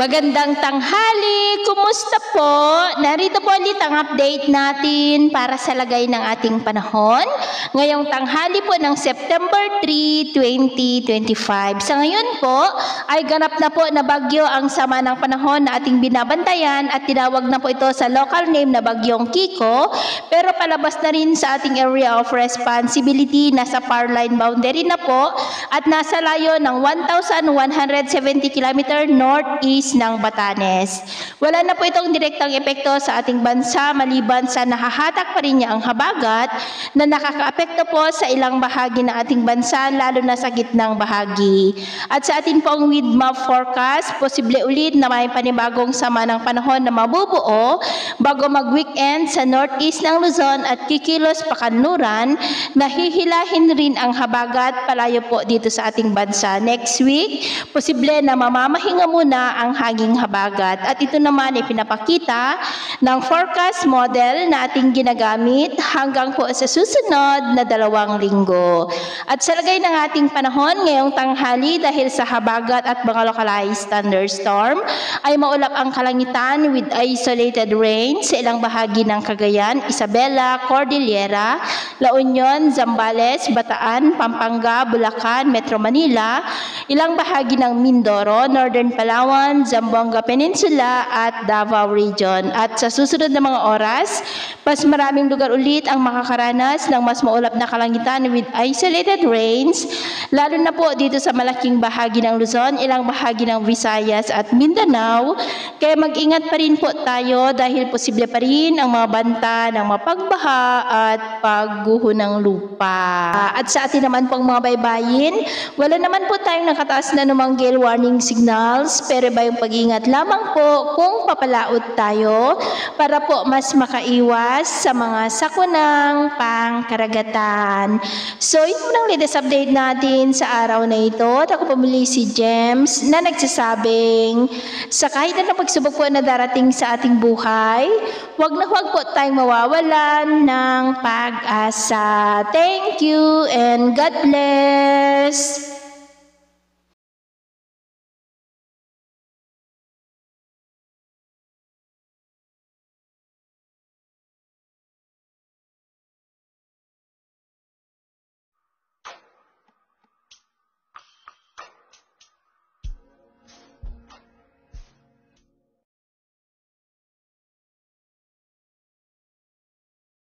Magandang tanghali! Kumusta po? Narito po ulit ang update natin para sa lagay ng ating panahon. Ngayong tanghali po ng September 3, 2025. Sa ngayon po ay ganap na po na bagyo ang sama ng panahon na ating binabantayan at tinawag na po ito sa local name na Bagyong Kiko. Pero palabas na rin sa ating area of responsibility, nasa far line boundary na po at nasa layo ng 1,170 km northeast ng Batanes. Wala na po itong direktang epekto sa ating bansa maliban sa nahahatak pa rin niya ang habagat na nakakaapekto po sa ilang bahagi ng ating bansa lalo na sa gitnang bahagi. At sa ating pong wind map forecast, posible ulit na may panibagong sama ng panahon na mabubuo bago mag-weekend sa northeast ng Luzon at kikilos pa kanluran, nahihilahin rin ang habagat palayo po dito sa ating bansa. Next week, posible na mamamahinga muna ang hanging habagat. At ito naman ay pinapakita ng forecast model na ating ginagamit hanggang po sa susunod na 2 linggo. At sa lagay ng ating panahon ngayong tanghali dahil sa habagat at mga localized thunderstorm ay maulap ang kalangitan with isolated rain sa ilang bahagi ng Cagayan, Isabela, Cordillera, La Union, Zambales, Bataan, Pampanga, Bulacan, Metro Manila, ilang bahagi ng Mindoro, Northern Palawan, Zamboanga Peninsula at Davao Region. At sa susunod na mga oras, mas maraming lugar ulit ang makakaranas ng mas maulap na kalangitan with isolated rains, lalo na po dito sa malaking bahagi ng Luzon, ilang bahagi ng Visayas at Mindanao. Kaya mag-ingat pa rin po tayo dahil posible pa rin ang mga banta ng mapagbaha at pagguho ng lupa. At sa atin naman pong mga baybayin, wala naman po tayong nakataas na numang gale warning signals, pero ba yung pag-ingat lamang po kung papalaot tayo para po mas makaiwas sa mga sakunang pangkaragatan. So, ito lang latest update natin sa araw na ito. At ako pumili si James na nagsasabing sa kahit na pagsubok po na darating sa ating buhay, huwag na huwag po tayong mawawalan ng pag-asa. Thank you and God bless!